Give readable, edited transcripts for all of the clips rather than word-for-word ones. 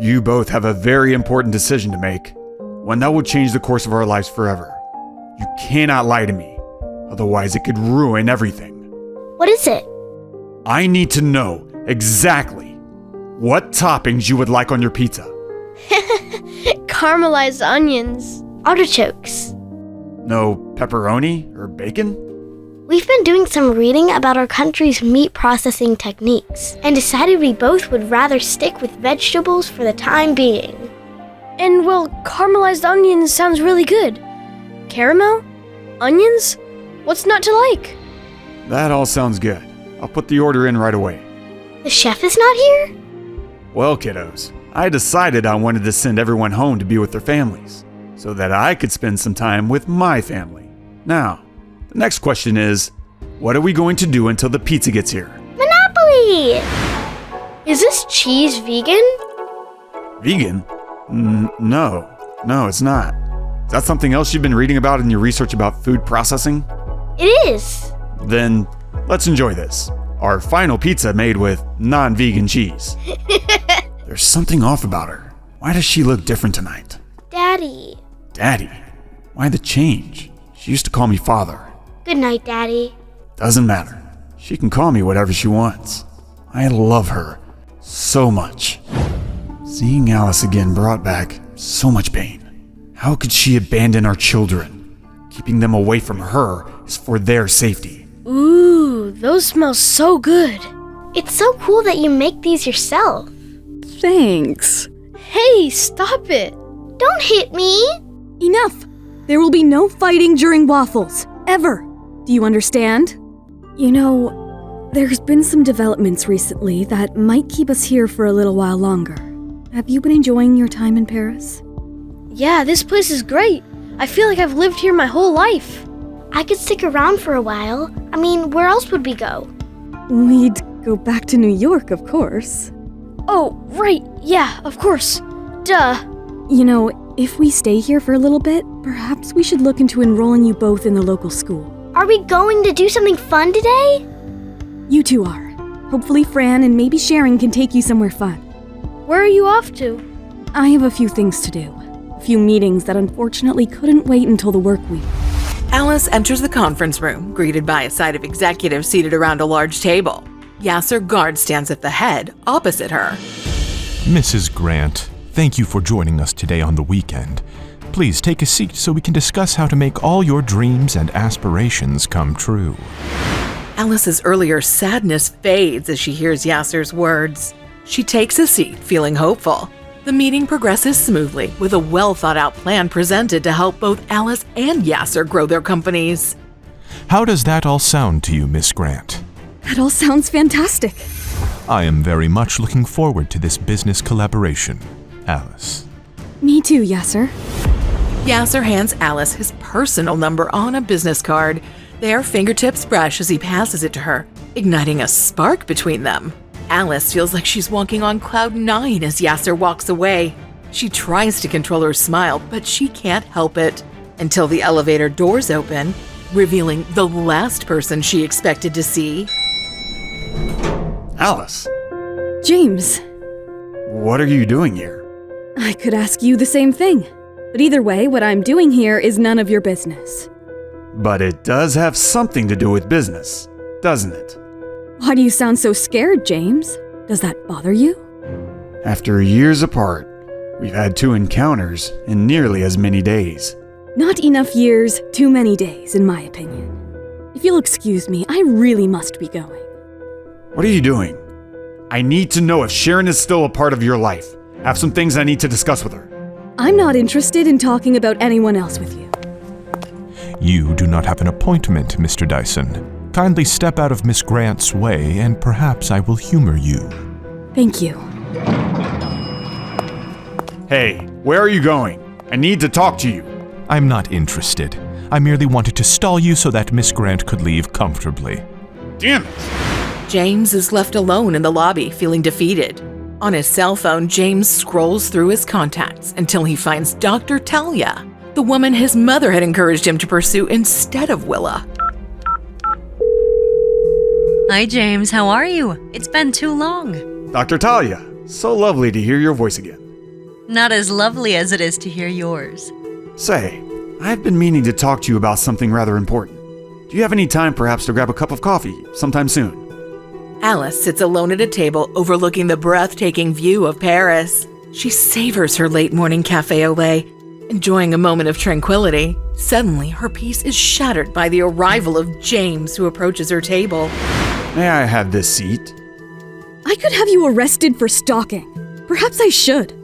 You both have a very important decision to make, one that will change the course of our lives forever. You cannot lie to me, otherwise it could ruin everything. What is it? I need to know exactly what toppings you would like on your pizza. Caramelized onions. Artichokes. No pepperoni or bacon? We've been doing some reading about our country's meat processing techniques and decided we both would rather stick with vegetables for the time being. And well, caramelized onions sounds really good. Caramel? Onions? What's not to like? That all sounds good. I'll put the order in right away. The chef is not here? Well, kiddos, I decided I wanted to send everyone home to be with their families, so that I could spend some time with my family. Now, the next question is, what are we going to do until the pizza gets here? Monopoly! Is this cheese vegan? Vegan? No, it's not. Is that something else you've been reading about in your research about food processing? It is. Then, let's enjoy this. Our final pizza made with non-vegan cheese. There's something off about her. Why does she look different tonight? Daddy. Daddy? Why the change? She used to call me father. Good night, Daddy. Doesn't matter. She can call me whatever she wants. I love her so much. Seeing Alice again brought back so much pain. How could she abandon our children? Keeping them away from her is for their safety. Ooh, those smell so good. It's so cool that you make these yourself. Thanks. Hey, stop it. Don't hit me. Enough! There will be no fighting during waffles. Ever. Do you understand? You know, there's been some developments recently that might keep us here for a little while longer. Have you been enjoying your time in Paris? Yeah, this place is great. I feel like I've lived here my whole life. I could stick around for a while. I mean, where else would we go? We'd go back to New York, of course. Oh, right. Yeah, of course. Duh. You know, if we stay here for a little bit, perhaps we should look into enrolling you both in the local school. Are we going to do something fun today? You two are. Hopefully Fran and maybe Sharon can take you somewhere fun. Where are you off to? I have a few things to do. A few meetings that unfortunately couldn't wait until the work week. Alice enters the conference room, greeted by a side of executives seated around a large table. Yasir guard stands at the head, opposite her. Mrs. Grant, thank you for joining us today on the weekend. Please take a seat so we can discuss how to make all your dreams and aspirations come true. Alice's earlier sadness fades as she hears Yasir's words. She takes a seat, feeling hopeful. The meeting progresses smoothly, with a well-thought-out plan presented to help both Alice and Yasir grow their companies. How does that all sound to you, Miss Grant? That all sounds fantastic. I am very much looking forward to this business collaboration, Alice. Me too, Yasir. Yasir hands Alice his personal number on a business card. Their fingertips brush as he passes it to her, igniting a spark between them. Alice feels like she's walking on cloud 9 as Yasir walks away. She tries to control her smile, but she can't help it. Until the elevator doors open, revealing the last person she expected to see. Alice, James, what are you doing here? I could ask you the same thing. But either way, what I'm doing here is none of your business. But it does have something to do with business, doesn't it? Why do you sound so scared, James? Does that bother you? After years apart, we've had 2 encounters in nearly as many days. Not enough years, too many days, in my opinion. If you'll excuse me, I really must be going. What are you doing? I need to know if Sharon is still a part of your life. I have some things I need to discuss with her. I'm not interested in talking about anyone else with you. You do not have an appointment, Mr. Dyson. Kindly step out of Miss Grant's way, and perhaps I will humor you. Thank you. Hey, where are you going? I need to talk to you. I'm not interested. I merely wanted to stall you so that Miss Grant could leave comfortably. Damn it! James is left alone in the lobby, feeling defeated. On his cell phone, James scrolls through his contacts until he finds Dr. Talia, the woman his mother had encouraged him to pursue instead of Willa. Hi, James. How are you? It's been too long. Dr. Talia, so lovely to hear your voice again. Not as lovely as it is to hear yours. Say, I've been meaning to talk to you about something rather important. Do you have any time perhaps to grab a cup of coffee sometime soon? Alice sits alone at a table overlooking the breathtaking view of Paris. She savors her late morning café au lait, enjoying a moment of tranquility. Suddenly, her peace is shattered by the arrival of James, who approaches her table. May I have this seat? I could have you arrested for stalking. Perhaps I should.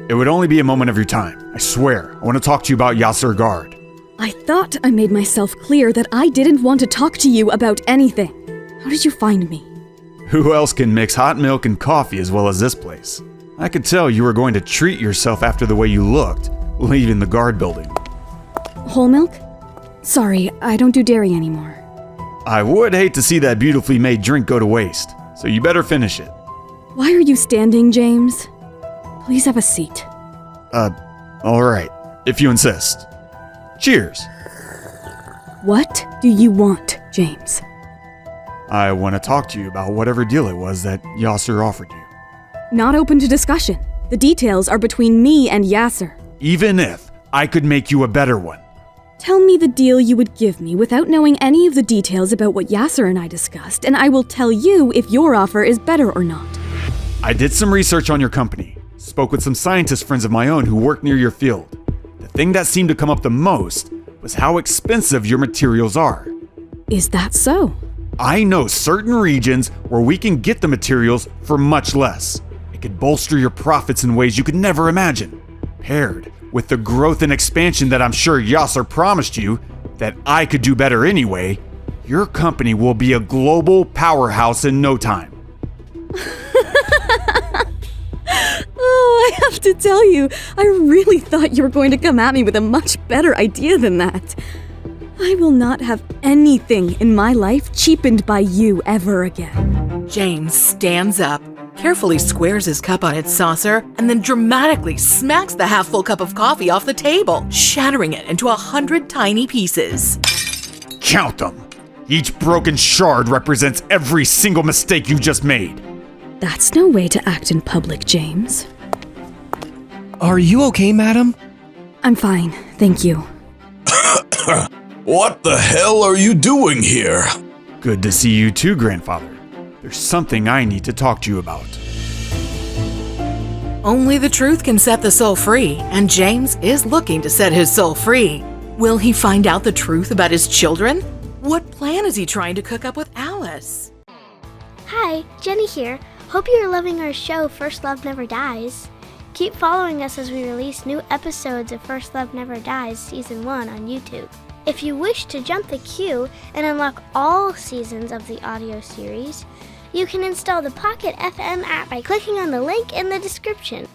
It would only be a moment of your time. I swear, I want to talk to you about Yasir Guard. I thought I made myself clear that I didn't want to talk to you about anything. How did you find me? Who else can mix hot milk and coffee as well as this place? I could tell you were going to treat yourself after the way you looked, leaving the guard building. Whole milk? Sorry, I don't do dairy anymore. I would hate to see that beautifully made drink go to waste, so you better finish it. Why are you standing, James? Please have a seat. Alright, if you insist. Cheers. What do you want, James? I want to talk to you about whatever deal it was that Yasir offered you. Not open to discussion. The details are between me and Yasir. Even if I could make you a better one. Tell me the deal you would give me without knowing any of the details about what Yasir and I discussed, and I will tell you if your offer is better or not. I did some research on your company, spoke with some scientist friends of my own who work near your field. The thing that seemed to come up the most was how expensive your materials are. Is that so? I know certain regions where we can get the materials for much less. It could bolster your profits in ways you could never imagine. Paired with the growth and expansion that I'm sure Yasir promised you, that I could do better anyway, your company will be a global powerhouse in no time. Oh, I have to tell you, I really thought you were going to come at me with a much better idea than that. I will not have anything in my life cheapened by you ever again. James stands up, carefully squares his cup on its saucer, and then dramatically smacks the half-full cup of coffee off the table, shattering it into 100 tiny pieces. Count them. Each broken shard represents every single mistake you just made. That's no way to act in public, James. Are you okay, madam? I'm fine, thank you. What the hell are you doing here? Good to see you too, grandfather. There's something I need to talk to you about. Only the truth can set the soul free, and James is looking to set his soul free. Will he find out the truth about his children? What plan is he trying to cook up with Alice? Hi, Jenny here. Hope you're loving our show, First Love Never Dies. Keep following us as we release new episodes of First Love Never Dies Season 1 on YouTube. If you wish to jump the queue and unlock all seasons of the audio series, you can install the Pocket FM app by clicking on the link in the description.